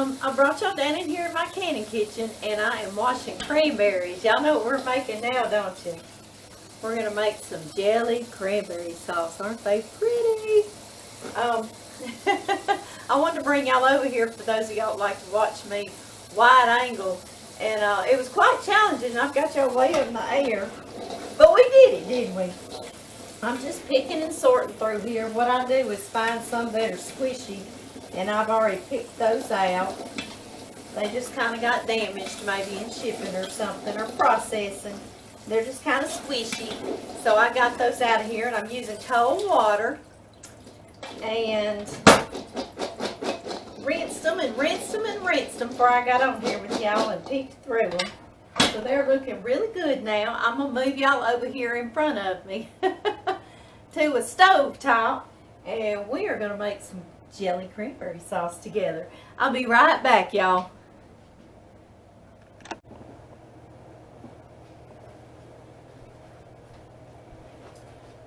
I brought y'all down in here in my canning kitchen, and I am washing cranberries. Y'all know what we're making now, don't you? We're gonna make some jellied cranberry sauce. Aren't they pretty? I wanted to bring y'all over here for those of y'all that like to watch me wide angle, and it was quite challenging. I've got y'all way up in the air, but we did it, didn't we? I'm just picking and sorting through here. What I do is find some that are squishy, and I've already picked those out. They just kind of got damaged maybe in shipping or something, or processing. They're just kind of squishy. So I got those out of here, and I'm using cold water. And rinsed them and rinsed them and rinsed them before I got on here with y'all and peeked through them. So they're looking really good now. I'm going to move y'all over here in front of me to a stove top, and we are going to make some jelly cranberry sauce together. I'll be right back, y'all.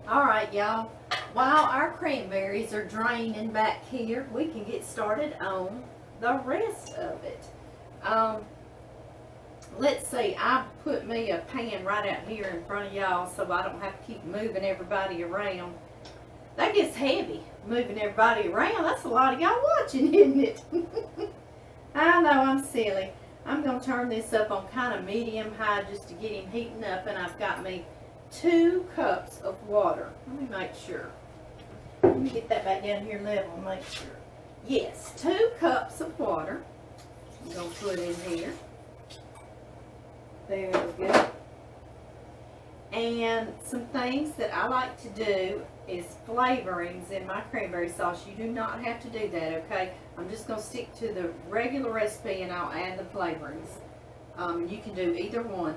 Alright, y'all. While our cranberries are draining back here, we can get started on the rest of it. Let's see, I put me a pan right out here in front of y'all so I don't have to keep moving everybody around. That gets heavy, moving everybody around. That's a lot of y'all watching, isn't it? I know, I'm silly. I'm going to turn this up on kind of medium high just to get him heating up, and I've got me 2 cups of water. Let me make sure. Let me get that back down here level and make sure. Yes, 2 cups of water. I'm going to put in here. There we go. And some things that I like to do is flavorings in my cranberry sauce. You do not have to do that, okay? I'm just going to stick to the regular recipe, and I'll add the flavorings. You can do either one.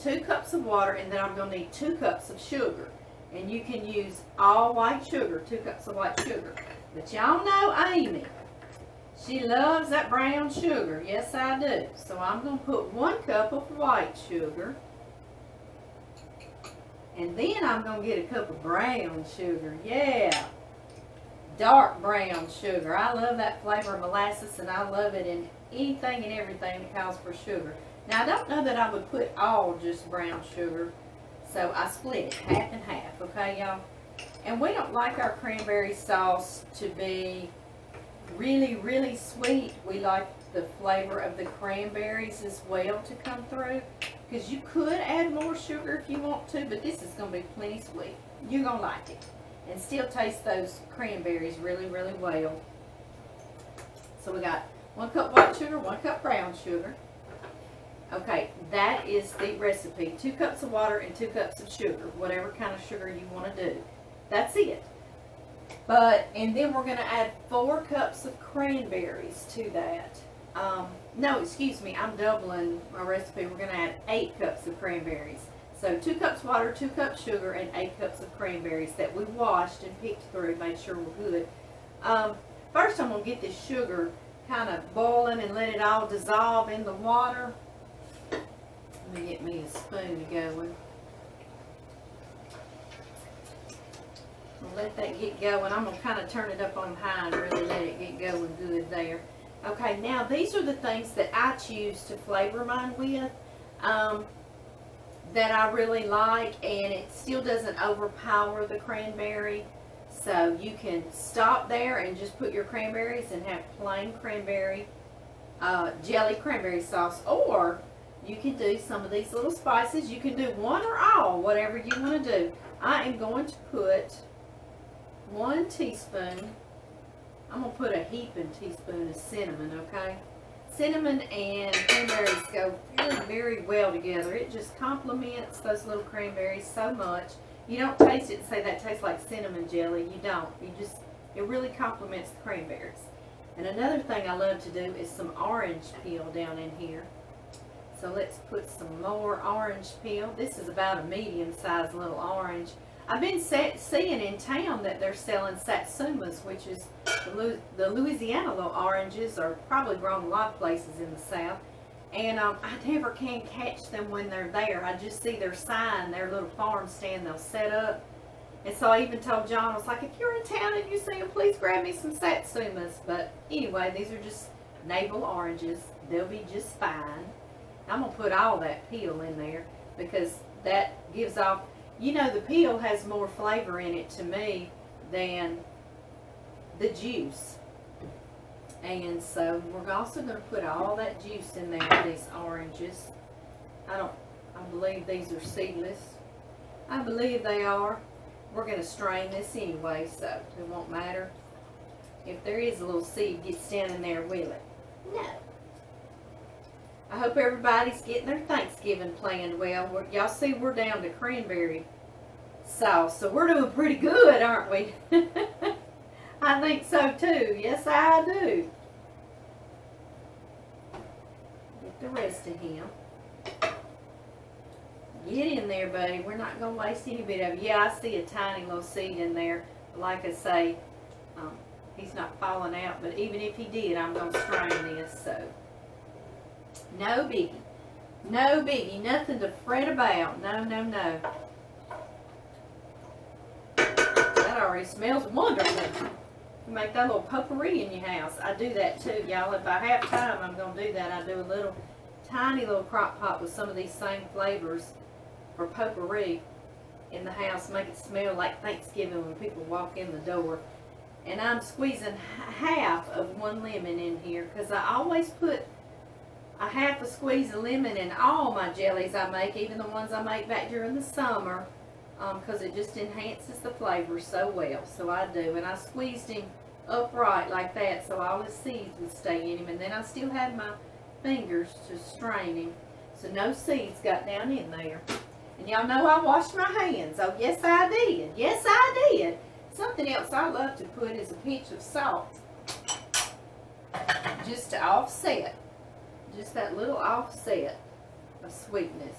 2 cups of water, and then I'm going to need 2 cups of sugar. And you can use all white sugar, 2 cups of white sugar. But y'all know Amy. She loves that brown sugar. Yes, I do. So I'm going to put 1 cup of white sugar. And then I'm going to get a cup of brown sugar. Yeah. Dark brown sugar. I love that flavor of molasses, and I love it in anything and everything that calls for sugar. Now, I don't know that I would put all just brown sugar. So I split it half and half. Okay, y'all? And we don't like our cranberry sauce to be really, really sweet. We like the flavor of the cranberries as well to come through, because you could add more sugar if you want to, but this is going to be plenty sweet. You're going to like it and still taste those cranberries really, really well. So we got 1 cup white sugar, 1 cup brown sugar. Okay, that is the recipe. 2 cups of water and 2 cups of sugar, whatever kind of sugar you want to do. That's it. And then we're going to add 4 cups of cranberries to that. No, excuse me, I'm doubling my recipe. We're going to add 8 cups of cranberries. So 2 cups water, 2 cups sugar, and 8 cups of cranberries that we washed and picked through, made sure we're good. First, I'm going to get this sugar kind of boiling and let it all dissolve in the water. Let me get me a spoon going. I'll let that get going. I'm going to kind of turn it up on high and really let it get going good there. Okay, now these are the things that I choose to flavor mine with that I really like, and it still doesn't overpower the cranberry. So you can stop there and just put your cranberries and have plain cranberry, jelly cranberry sauce, or you can do some of these little spices. You can do one or all, whatever you want to do. I am going to put 1 teaspoon. I'm going to put a heaping teaspoon of cinnamon, okay? Cinnamon and cranberries go very, very well together. It just complements those little cranberries so much. You don't taste it and say that tastes like cinnamon jelly. You don't. It really complements the cranberries. And another thing I love to do is some orange peel down in here. So let's put some more orange peel. This is about a medium-sized little orange. I've been seeing in town that they're selling satsumas, which is the Louisiana little oranges, are probably grown a lot of places in the South. And I never can catch them when they're there. I just see their sign, their little farm stand they'll set up. And so I even told John, I was like, if you're in town and you see them, please grab me some satsumas. But anyway, these are just navel oranges. They'll be just fine. I'm going to put all that peel in there because that gives off, you know, the peel has more flavor in it to me than the juice. And so we're also going to put all that juice in there, these oranges. I believe these are seedless. I believe they are. We're going to strain this anyway, so it won't matter if there is a little seed gets down in there, will it? No. I hope everybody's getting their Thanksgiving planned well. Y'all see we're down to cranberry sauce, so we're doing pretty good, aren't we? I think so too. Yes, I do. Get the rest of him. Get in there, buddy. We're not going to waste any bit of it. Yeah, I see a tiny little seed in there. Like I say, he's not falling out, but even if he did, I'm going to strain this, so. No biggie. No biggie. Nothing to fret about. No, no, no. That already smells wonderful. You make that little potpourri in your house. I do that too, y'all. If I have time, I'm going to do that. I do a little, tiny little crock pot with some of these same flavors for potpourri in the house. Make it smell like Thanksgiving when people walk in the door. And I'm squeezing half of one lemon in here because I always put a half a squeeze of lemon in all my jellies I make, even the ones I make back during the summer, because it just enhances the flavor so well. So I do. And I squeezed him upright like that so all the seeds would stay in him. And then I still had my fingers to strain him. So no seeds got down in there. And y'all know I washed my hands. Oh, yes, I did. Yes, I did. Something else I love to put is a pinch of salt. Just to offset. Just that little offset of sweetness.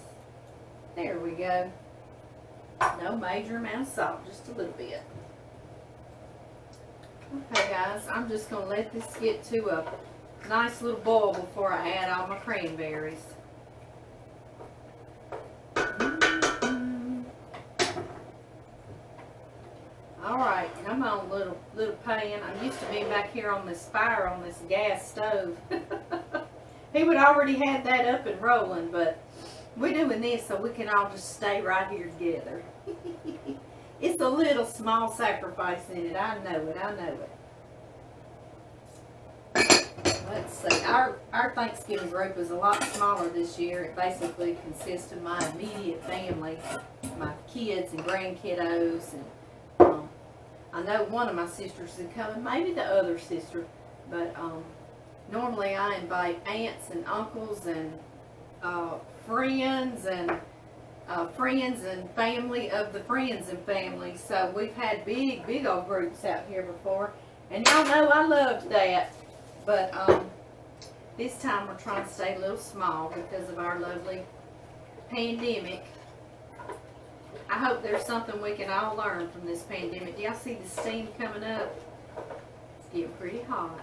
There we go. No major amount of salt, just a little bit. Okay, guys, I'm just going to let this get to a nice little boil before I add all my cranberries. Alright, come on, little pan. I'm used to being back here on this fire on this gas stove. He would already have that up and rolling, but we're doing this so we can all just stay right here together. It's a little small sacrifice in it. I know it. I know it. Let's see. Our Thanksgiving group is a lot smaller this year. It basically consists of my immediate family, my kids and grandkiddos, and I know one of my sisters is coming, maybe the other sister, but normally I invite aunts and uncles and friends and family of the friends and family. So we've had big old groups out here before, and y'all know I loved that. But this time we're trying to stay a little small because of our lovely pandemic. I hope there's something we can all learn from this pandemic. Do y'all see the steam coming up? It's getting pretty hot.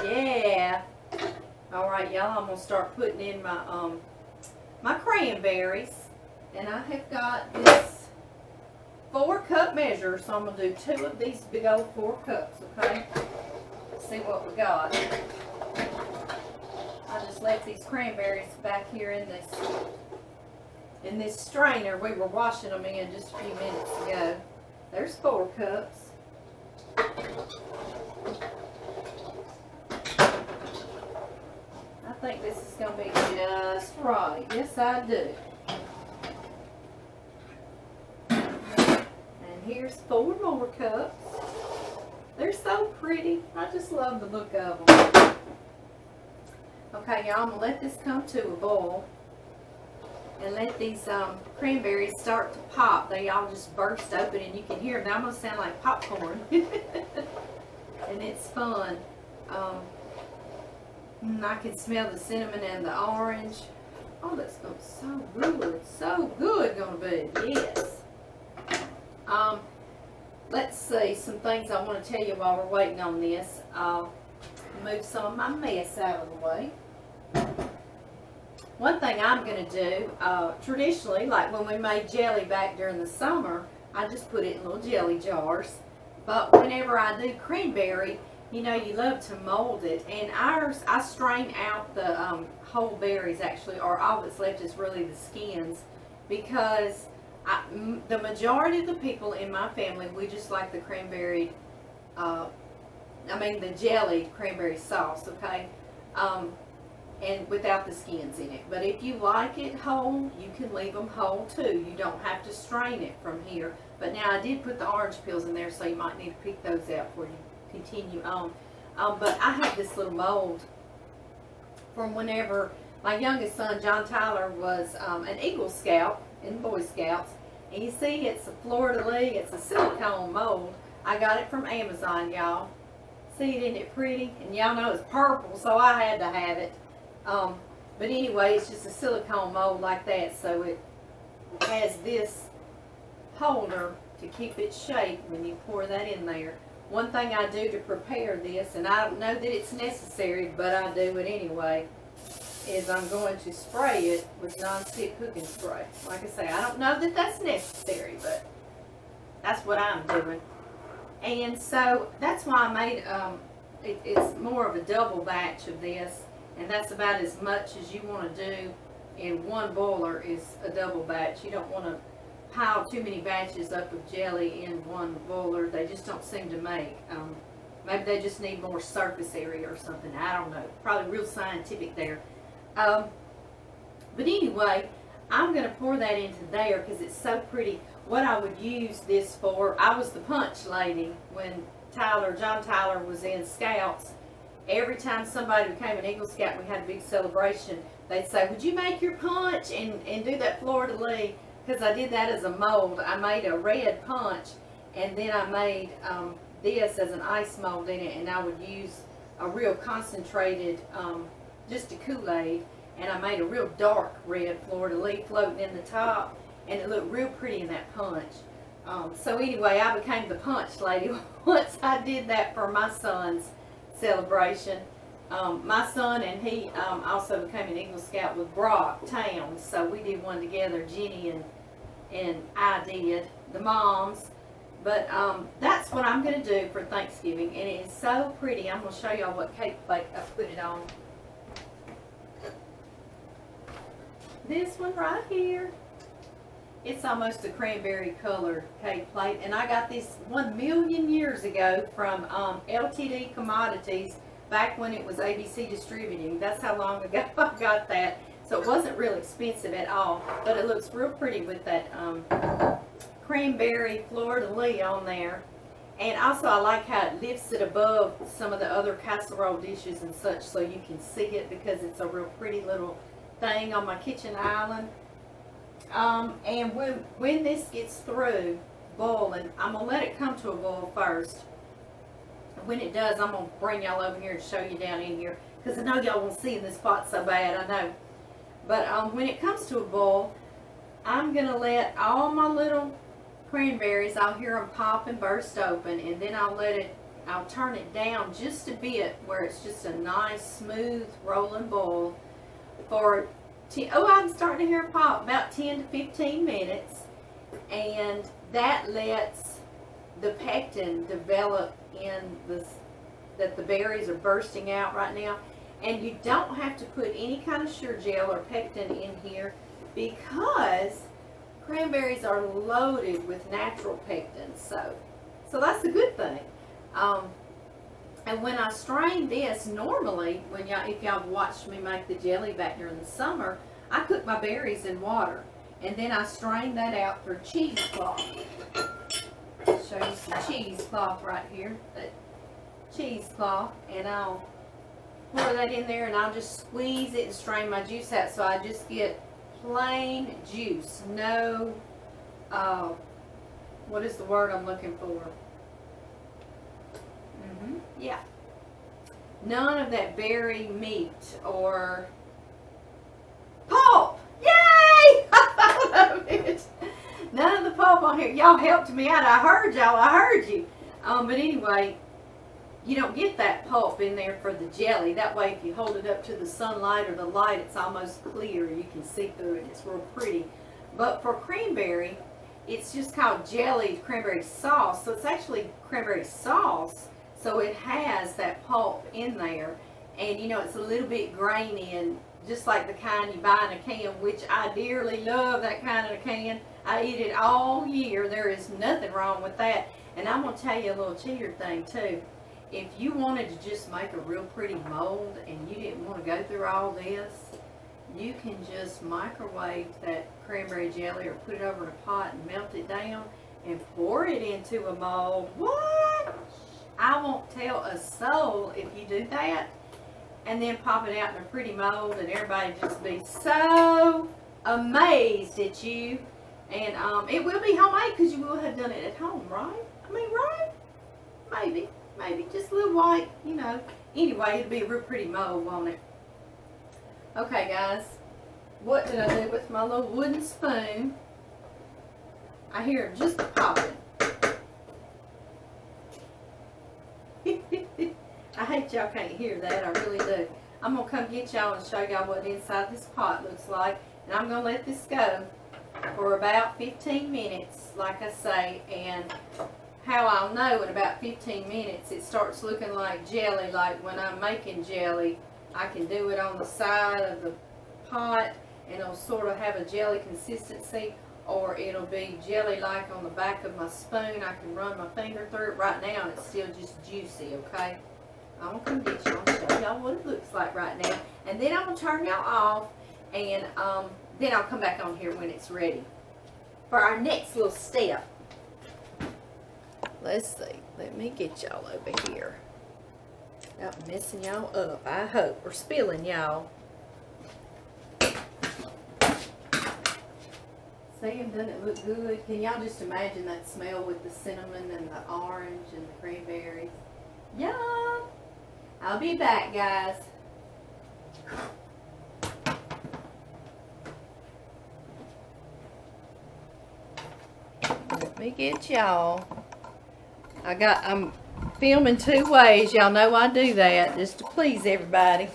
Yeah. All right, y'all. I'm gonna start putting in my my cranberries, and I have got this 4-cup measure, so I'm gonna do 2 of these big old 4 cups. Okay. Let's see what we got. I just left these cranberries back here in this strainer. We were washing them in just a few minutes ago. There's 4 cups. I think this is going to be just right. Yes, I do. And here's 4 more cups. They're so pretty. I just love the look of them. Okay, y'all, I'm going to let this come to a boil and let these cranberries start to pop. They all just burst open and you can hear them. They almost sound like popcorn. And it's fun. I can smell the cinnamon and the orange. Oh, that's going to be so good. So good going to be. Yes. Let's see. Some things I want to tell you while we're waiting on this. I'll move some of my mess out of the way. One thing I'm going to do, traditionally, like when we made jelly back during the summer, I just put it in little jelly jars. But whenever I do cranberry, you know, you love to mold it. And ours, I strain out the whole berries actually, or all that's left is really the skins, because the majority of the people in my family, we just like the cranberry, the jellied cranberry sauce, okay? And without the skins in it. But if you like it whole, you can leave them whole too. You don't have to strain it from here. But now I did put the orange peels in there, so you might need to pick those out before you continue on. But I have this little mold from whenever my youngest son, John Tyler, was an Eagle Scout in Boy Scouts. And you see, it's a fleur-de-lis, it's a silicone mold. I got it from Amazon, y'all. See it, isn't it pretty? And y'all know it's purple, so I had to have it. But anyway, it's just a silicone mold like that, so it has this holder to keep its shape when you pour that in there. One thing I do to prepare this, and I don't know that it's necessary, but I do it anyway, is I'm going to spray it with non-stick cooking spray. Like I say, I don't know that that's necessary, but that's what I'm doing. And so that's why I made, it's more of a double batch of this. And that's about as much as you want to do in one boiler is a double batch. You don't want to pile too many batches up of jelly in one boiler. They just don't seem to make. Maybe they just need more surface area or something. I don't know. Probably real scientific there. But anyway, I'm going to pour that into there because it's so pretty. What I would use this for, I was the punch lady when John Tyler was in Scouts. Every time somebody became an Eagle Scout, we had a big celebration, they'd say, would you make your punch and do that fleur-de-lis? Because I did that as a mold. I made a red punch, and then I made this as an ice mold in it, and I would use a real concentrated, just a Kool-Aid, and I made a real dark red fleur-de-lis floating in the top, and it looked real pretty in that punch. So anyway, I became the punch lady once I did that for my son's celebration. My son and he also became an Eagle Scout with Brock Towns, so we did one together. Jenny and I did, the moms. But that's what I'm going to do for Thanksgiving, and it is so pretty. I'm going to show y'all what cake plate I put it on. This one right here. It's almost a cranberry colored cake plate, and I got this 1,000,000 years ago from LTD Commodities, back when it was ABC Distributing. That's how long ago I got that. So it wasn't real expensive at all, but it looks real pretty with that cranberry fleur-de-lis on there. And also I like how it lifts it above some of the other casserole dishes and such, so you can see it, because it's a real pretty little thing on my kitchen island. And when this gets through boiling, I'm going to let it come to a boil first. When it does, I'm going to bring y'all over here and show you down in here, because I know y'all won't see in this pot so bad, I know. But when it comes to a boil, I'm going to let all my little cranberries, I'll hear them pop and burst open, and then I'll turn it down just a bit where it's just a nice, smooth, rolling boil for I'm starting to hear it pop, about 10 to 15 minutes, and that lets the pectin develop in that the berries are bursting out right now. And you don't have to put any kind of sugar gel or pectin in here, because cranberries are loaded with natural pectin, so that's a good thing. And when I strain this, normally, if y'all watched me make the jelly back during the summer, I cook my berries in water, and then I strain that out through cheesecloth. I'll show you some cheesecloth right here, that cheesecloth, and I'll pour that in there, and I'll just squeeze it and strain my juice out, so I just get plain juice. No, what is the word I'm looking for? Yeah. None of that berry meat or pulp. Yay! I thought of it. None of the pulp on here. Y'all helped me out. I heard y'all. I heard you. But anyway, you don't get that pulp in there for the jelly. That way, if you hold it up to the sunlight or the light, it's almost clear. You can see through it. It's real pretty. But for cranberry, it's just called jellied cranberry sauce. So it's actually cranberry sauce. So it has that pulp in there. And you know, it's a little bit grainy, and just like the kind you buy in a can, which I dearly love that kind of a can. I eat it all year. There is nothing wrong with that. And I'm going to tell you a little cheater thing too. If you wanted to just make a real pretty mold and you didn't want to go through all this, you can just microwave that cranberry jelly or put it over in a pot and melt it down and pour it into a mold. What? I won't tell a soul if you do that. And then pop it out in a pretty mold, and everybody just be so amazed at you. And it will be homemade because you will have done it at home, right? I mean, right? Maybe just a little white, you know. Anyway, it'll be a real pretty mold, won't it? Okay, guys. What did I do with my little wooden spoon? I hear it just popping. I hate y'all can't hear that. I really do. I'm going to come get y'all and show y'all what inside this pot looks like. And I'm going to let this go for about 15 minutes, like I say. And how I'll know in about 15 minutes it starts looking like jelly, like when I'm making jelly. I can do it on the side of the pot and it'll sort of have a jelly consistency, or it'll be jelly like on the back of my spoon. I can run my finger through it. Right now it's still just juicy, okay? I'm going to come get y'all and show y'all what it looks like right now. And then I'm going to turn y'all off, and then I'll come back on here when it's ready for our next little step. Let's see. Let me get y'all over here. Not messing y'all up, I hope, or spilling y'all. See, doesn't it look good? Can y'all just imagine that smell with the cinnamon and the orange and the cranberries? Yum! I'll be back, guys. Let me get y'all. I'm filming 2 ways. Y'all know I do that just to please everybody.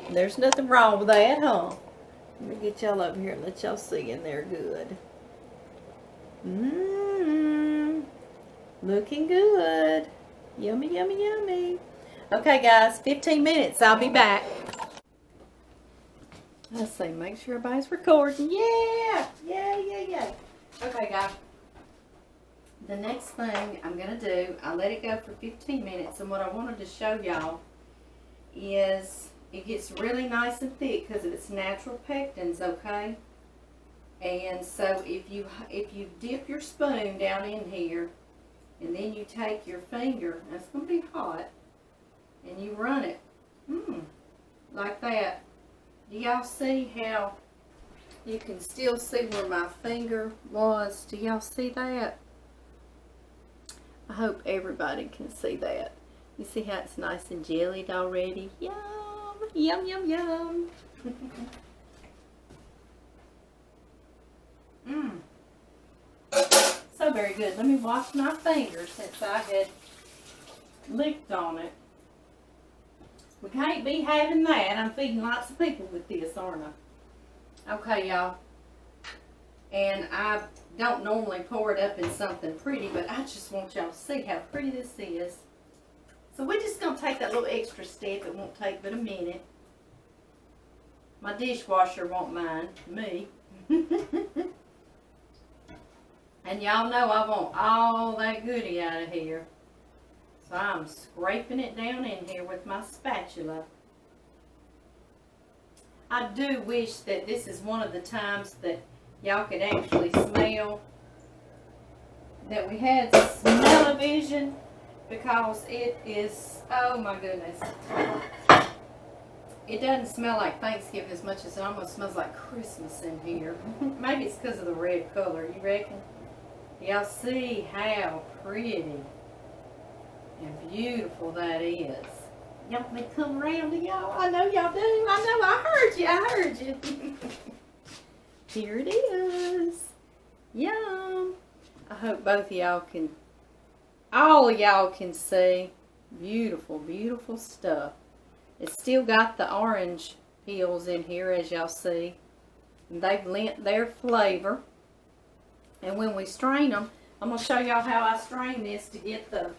There's nothing wrong with that, huh? Let me get y'all over here and let y'all see in there good. Looking good. Yummy, yummy, yummy. Okay, guys, 15 minutes. I'll be back. Let's see, make sure everybody's recording. Yeah. Okay, guys. The next thing I'm going to do, I let it go for 15 minutes. And what I wanted to show y'all is it gets really nice and thick because of its natural pectins, okay? And so if you dip your spoon down in here, and then you take your finger, that's going to be hot, and you run it, like that. Do y'all see how you can still see where my finger was? Do y'all see that? I hope everybody can see that. You see how it's nice and jellied already? Yum! Yum, yum, yum! So very good. Let me wash my fingers since I had licked on it. We can't be having that. I'm feeding lots of people with this, aren't I? Okay, y'all. And I don't normally pour it up in something pretty, but I just want y'all to see how pretty this is. So we're just going to take that little extra step. It won't take but a minute. My dishwasher won't mind me. And y'all know I want all that goodie out of here. So I'm scraping it down in here with my spatula. I do wish that this is one of the times that y'all could actually smell, that we had smell-o-vision, because it is, oh my goodness. It doesn't smell like Thanksgiving as much as it almost smells like Christmas in here. Maybe it's because of the red color, you reckon? Y'all see how pretty and beautiful that is. Y'all want me to come around to y'all? I know y'all do. I heard you. Here it is. Yum. I hope both of y'all can, all of y'all can see. Beautiful, beautiful stuff. It's still got the orange peels in here, as y'all see. And they've lent their flavor. And when we strain them, I'm gonna show y'all how I strain this to get the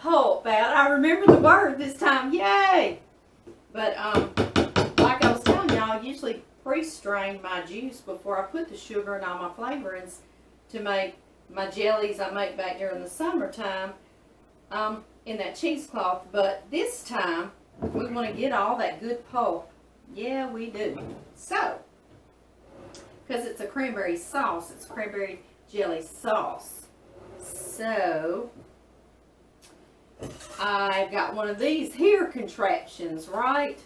pulp out. I remember the word this time, yay! But like I was telling y'all, I usually pre-strain my juice before I put the sugar and all my flavorings to make my jellies I make back during the summertime in that cheesecloth. But this time, we want to get all that good pulp. Yeah, we do. So, because it's a cranberry sauce, it's cranberry jelly sauce. So, I've got one of these here contraptions, right?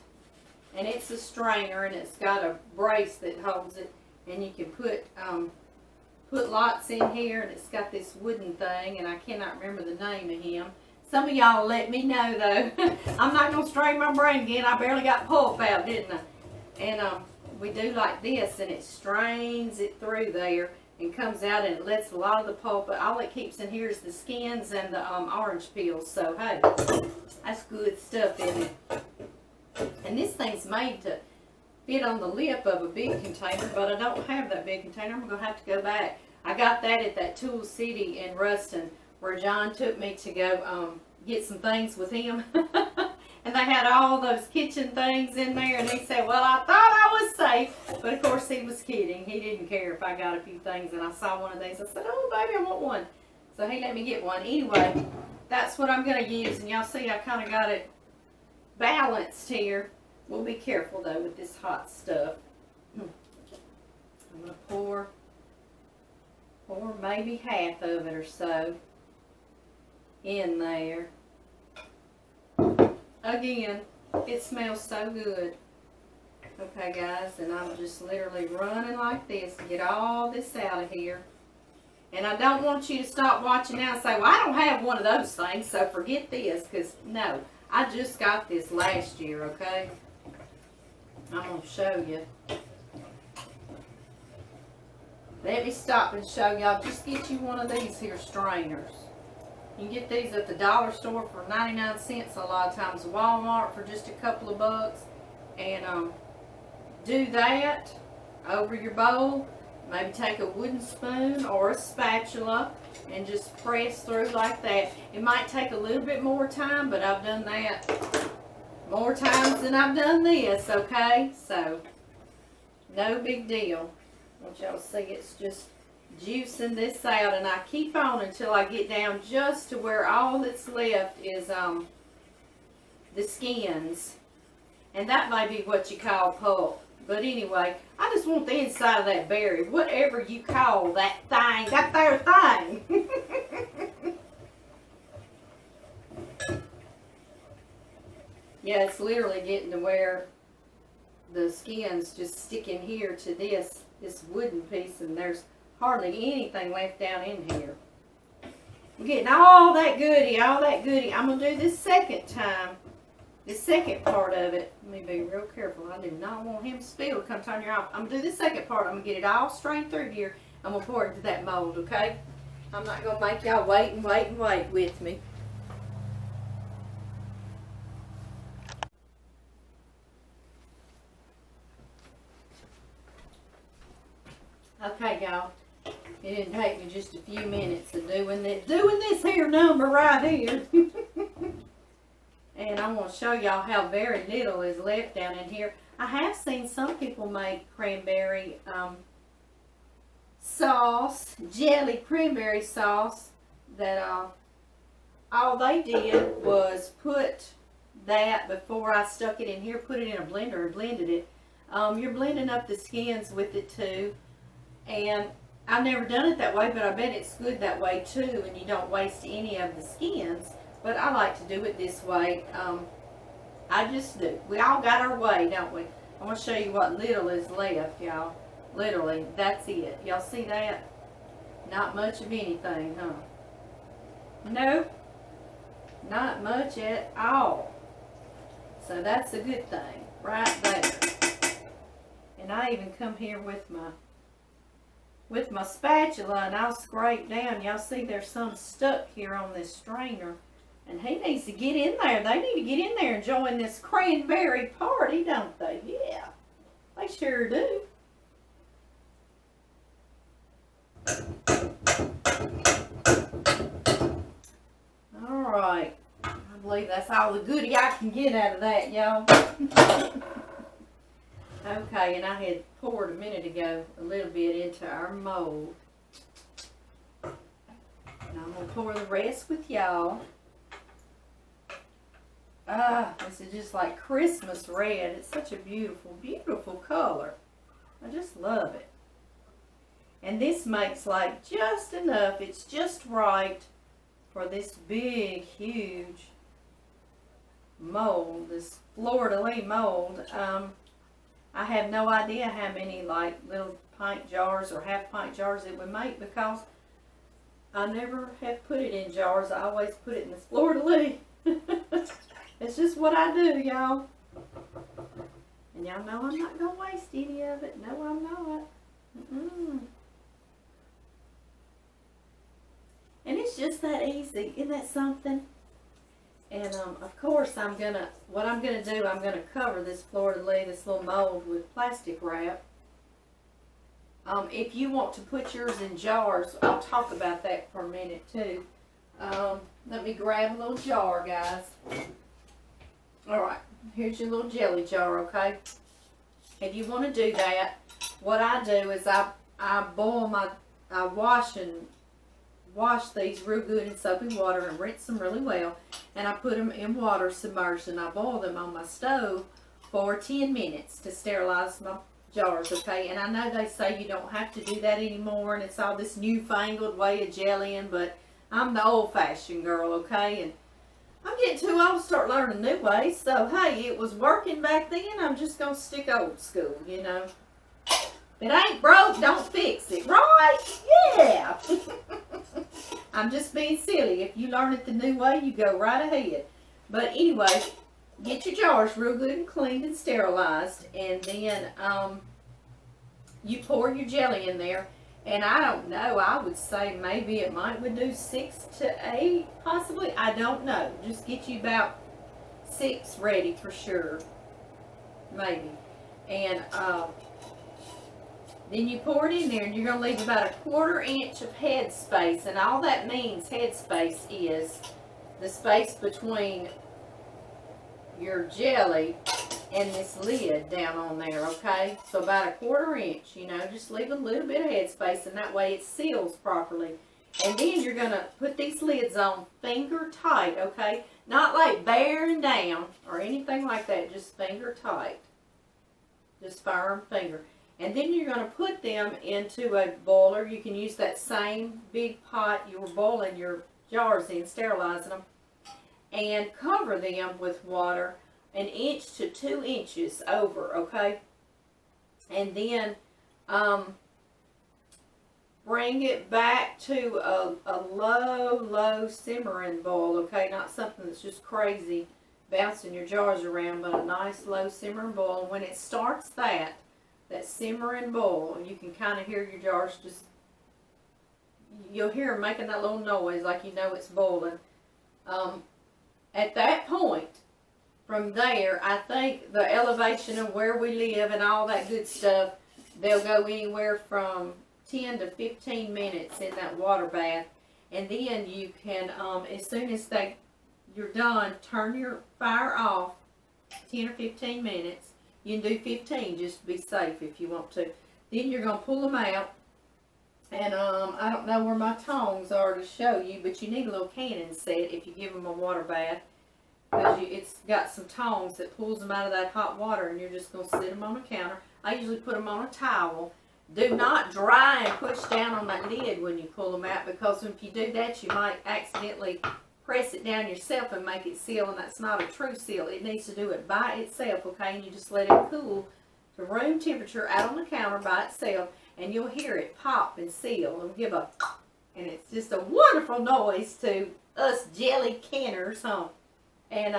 And it's a strainer, and it's got a brace that holds it, and you can put lots in here, and it's got this wooden thing, and I cannot remember the name of him. Some of y'all let me know, though. I'm not going to strain my brain again. I barely got pulp out, didn't I? And we do like this, and it strains it through there and comes out, and it lets a lot of the pulp, but all it keeps in here is the skins and the orange peels. So, hey, that's good stuff, isn't it? And this thing's made to fit on the lip of a big container, but I don't have that big container. I'm going to have to go back. I got that at that Tool City in Ruston, where John took me to go get some things with him. And they had all those kitchen things in there, and he said, well, I thought I was safe. But of course he was kidding. He didn't care if I got a few things, and I saw one of these. I said, oh baby, I want one. So he let me get one. Anyway, that's what I'm going to use. And y'all see I kind of got it balanced here. We'll be careful though with this hot stuff. I'm going to pour maybe half of it or so in there. Again, it smells so good. Okay guys, and I'm just literally running like this to get all this out of here. And I don't want you to stop watching now and say, well, I don't have one of those things, so forget this, because no, I just got this last year, okay? I'm going to show you. Let me stop and show y'all. Just get you one of these here strainers. You can get these at the dollar store for 99 cents a lot of times. Walmart for just a couple of bucks. And do that over your bowl. Maybe take a wooden spoon or a spatula and just press through like that. It might take a little bit more time, but I've done that more times than I've done this, okay? So, no big deal. I want y'all to see it's just juicing this out, and I keep on until I get down just to where all that's left is the skins. And that may be what you call pulp. But anyway, I just want the inside of that berry, whatever you call that thing, that there thing. Yeah, it's literally getting to where the skins just stick in here to this wooden piece, and there's hardly anything left down in here. I'm getting all that goodie, all that goodie. I'm going to do this second time, this second part of it. Let me be real careful. I do not want him to spill. Come turn your off. I'm going to do this second part. I'm going to get it all strained through here. I'm going to pour it into that mold, okay? I'm not going to make y'all wait and wait and wait with me. Okay, y'all. It didn't take me just a few minutes of doing this here number right here. And I want to show y'all how very little is left down in here. I have seen some people make cranberry sauce, jelly cranberry sauce, that all they did was put that, before I stuck it in here, put it in a blender and blended it. You're blending up the skins with it too. And I've never done it that way, but I bet it's good that way too, and you don't waste any of the skins. But I like to do it this way. I just do. We all got our way, don't we? I want to show you what little is left, y'all. Literally, that's it. Y'all see that? Not much of anything, huh? Nope. Not much at all. So that's a good thing, right there. And I even come here with my spatula, and I'll scrape down. Y'all see there's some stuck here on this strainer. And he needs to get in there. They need to get in there and join this cranberry party, don't they? Yeah, they sure do. believe that's all the goodie I can get out of that, y'all. Okay, and I had poured a minute ago a little bit into our mold. And I'm going to pour the rest with y'all. Ah, this is just like Christmas red. It's such a beautiful, beautiful color. I just love it. And this makes like just enough. It's just right for this big, huge mold, this fleur-de-lis mold. I have no idea how many like little pint jars or half pint jars it would make, because I never have put it in jars. I always put it in this fleur-de-lis. It's just what I do, y'all. And y'all know I'm not going to waste any of it. No, I'm not. And it's just that easy. Isn't that something? And of course, what I'm gonna do, I'm gonna cover this fleur-de-lis, this little mold, with plastic wrap. If you want to put yours in jars, I'll talk about that for a minute too. Let me grab a little jar, guys. All right, here's your little jelly jar, okay? If you want to do that, what I do is I wash these real good in soapy water and rinse them really well, and I put them in water submerged, and I boil them on my stove for 10 minutes to sterilize my jars, okay? And I know they say you don't have to do that anymore, and it's all this newfangled way of jellying, but I'm the old-fashioned girl, okay? And I'm getting too old to start learning new ways, so hey, it was working back then. I'm just gonna stick old school, you know. If it ain't broke, don't fix it, right? Yeah. I'm just being silly. If you learn it the new way, you go right ahead. But anyway, get your jars real good and cleaned and sterilized, and then you pour your jelly in there. And I don't know, I would say maybe it would do 6 to 8, possibly. I don't know. Just get you about 6 ready for sure. Maybe. And then you pour it in there, and you're going to leave about 1/4 inch of head space. And all that means, head space, is the space between your jelly and this lid down on there, okay? So about 1/4 inch, you know, just leave a little bit of head space, and that way it seals properly. And then you're going to put these lids on finger tight, okay? Not like bearing down or anything like that, just finger tight. Just firm finger. And then you're going to put them into a boiler. You can use that same big pot you were boiling your jars in, sterilizing them, and cover them with water 1 inch to 2 inches over, okay? And then bring it back to a low simmering boil, okay? Not something that's just crazy bouncing your jars around, but a nice low simmering boil. And when it starts that simmering boil, you can kind of hear your jars just, you'll hear them making that little noise like you know it's boiling. At that point, from there, I think the elevation of where we live and all that good stuff, they'll go anywhere from 10 to 15 minutes in that water bath. And then you can, as soon as you're done, turn your fire off 10 or 15 minutes. You can do 15 just to be safe if you want to. Then you're going to pull them out. And I don't know where my tongs are to show you, but you need a little cannon set if you give them a water bath. Because it's got some tongs that pulls them out of that hot water, and you're just going to sit them on the counter. I usually put them on a towel. Do not dry and push down on that lid when you pull them out, because if you do that, you might accidentally press it down yourself and make it seal, and that's not a true seal. It needs to do it by itself, okay? And you just let it cool to room temperature out on the counter by itself, and you'll hear it pop and seal. It'll give a, and it's just a wonderful noise to us jelly canners, huh? And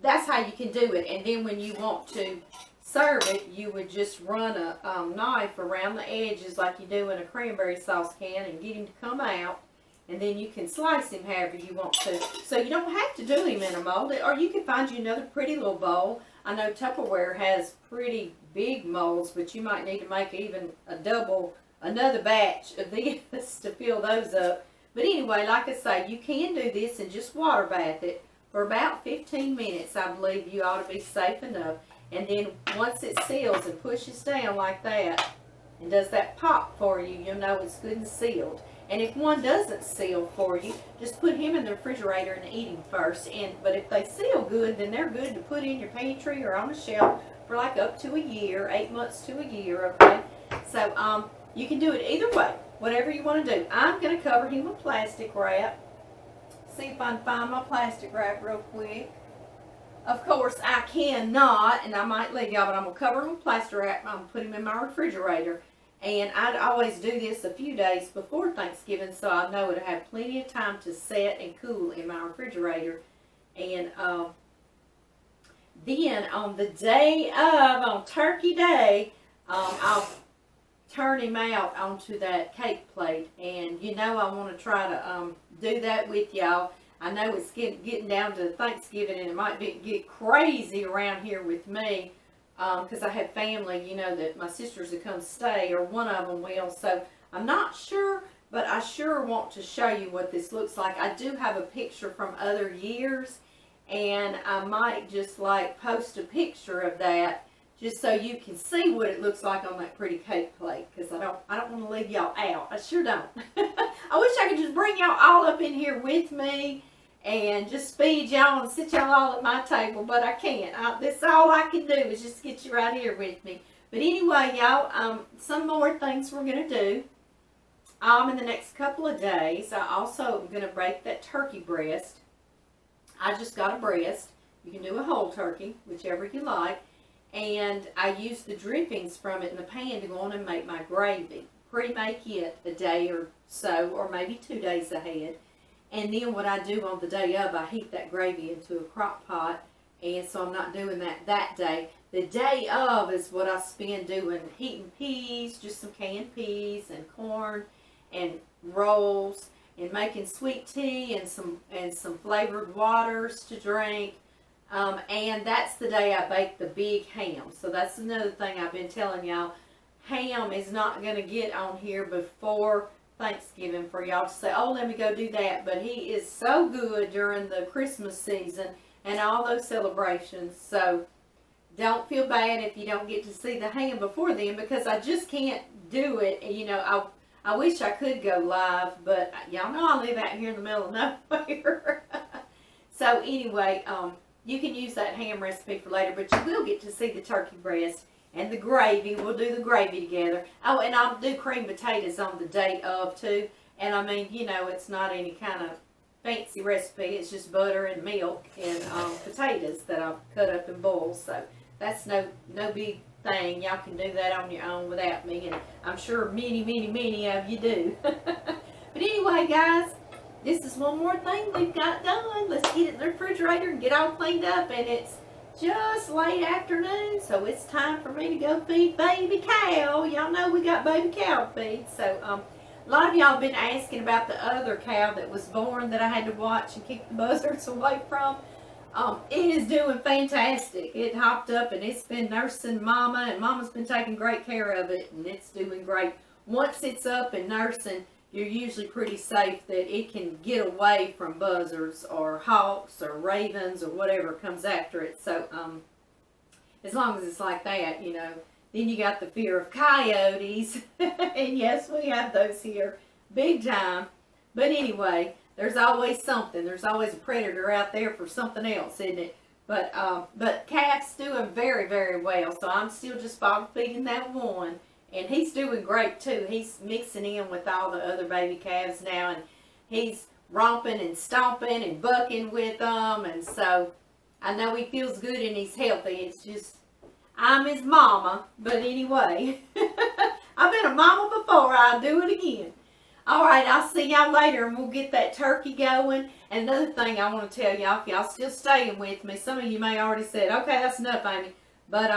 that's how you can do it. And then when you want to serve it, you would just run a knife around the edges like you do in a cranberry sauce can and get him to come out. And then you can slice him however you want to. So you don't have to do him in a mold, or you can find you another pretty little bowl. I know Tupperware has pretty big molds, but you might need to make even another batch of these to fill those up. But anyway, like I say, you can do this and just water bath it for about 15 minutes. I believe you ought to be safe enough. And then once it seals and pushes down like that and does that pop for you, you'll know it's good and sealed. And if one doesn't seal for you, just put him in the refrigerator and eat him first. But if they seal good, then they're good to put in your pantry or on a shelf for like up to a year, 8 months to a year, okay? So you can do it either way, whatever you want to do. I'm going to cover him with plastic wrap. See if I can find my plastic wrap real quick. Of course, I cannot, and I might leave y'all, but I'm going to cover him with plastic wrap. I'm going to put him in my refrigerator. And I'd always do this a few days before Thanksgiving, so I know it'll have plenty of time to set and cool in my refrigerator. And then on the day of, on Turkey Day, I'll turn him out onto that cake plate. And you know I want to try to do that with y'all. I know it's getting down to Thanksgiving, and it might get crazy around here with me. Because I have family, you know, that my sisters will come stay, or one of them will. So I'm not sure, but I sure want to show you what this looks like. I do have a picture from other years, and I might just like post a picture of that just so you can see what it looks like on that pretty cake plate. Because I don't want to leave y'all out. I sure don't. I wish I could just bring y'all all up in here with me and just feed y'all and sit y'all all at my table, but I can't. This all I can do is just get you right here with me. But anyway, y'all, some more things we're going to do in the next couple of days. I also am going to bake that turkey breast. I just got a breast. You can do a whole turkey, whichever you like. And I use the drippings from it in the pan to go on and make my gravy. Pre-make it a day or so, or maybe 2 days ahead. And then what I do on the day of, I heat that gravy into a crock pot. And so I'm not doing that day. The day of is what I spend doing heating peas, just some canned peas and corn and rolls, and making sweet tea and some flavored waters to drink. And that's the day I bake the big ham. So that's another thing I've been telling y'all. Ham is not going to get on here before Thanksgiving for y'all to say, oh, let me go do that. But he is so good during the Christmas season and all those celebrations. So don't feel bad if you don't get to see the ham before then, because I just can't do it. You know, I wish I could go live, but y'all know I live out here in the middle of nowhere. So anyway, you can use that ham recipe for later, but you will get to see the turkey breast and the gravy. We'll do the gravy together. Oh, and I'll do creamed potatoes on the day of too. And I mean, you know, it's not any kind of fancy recipe. It's just butter and milk and potatoes that I'll cut up in bowls. So that's no big thing. Y'all can do that on your own without me. And I'm sure many of you do. But anyway, guys, this is one more thing we've got done. Let's get it in the refrigerator and get all cleaned up. And it's just late afternoon, so it's time for me to go feed baby cow. Y'all know we got baby cow feed. So a lot of y'all have been asking about the other cow that was born that I had to watch and keep the buzzards away from. It is doing fantastic. It hopped up and it's been nursing mama, and mama's been taking great care of it, and it's doing great. Once it's up and nursing, you're usually pretty safe that it can get away from buzzards or hawks or ravens or whatever comes after it. So as long as it's like that, you know. Then you got the fear of coyotes. And yes, we have those here big time. But anyway, there's always something. There's always a predator out there for something else, isn't it? But calf's doing very, very well. So I'm still just bottle feeding that one. And he's doing great too. He's mixing in with all the other baby calves now, and he's romping and stomping and bucking with them. And so I know he feels good and he's healthy. It's just, I'm his mama. But anyway, I've been a mama before. I'll do it again. All right, I'll see y'all later, and we'll get that turkey going. And another thing I want to tell y'all, if y'all still staying with me, some of you may already said, okay, that's enough, Amy. But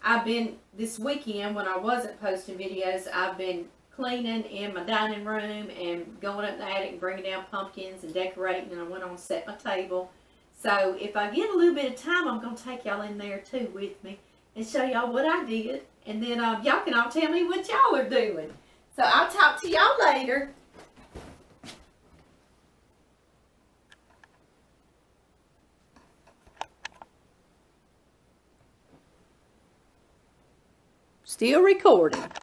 I've been, this weekend when I wasn't posting videos, I've been cleaning in my dining room and going up the attic and bringing down pumpkins and decorating, and I went on and set my table. So if I get a little bit of time, I'm going to take y'all in there too with me and show y'all what I did. And then y'all can all tell me what y'all are doing. So I'll talk to y'all later. Still recording.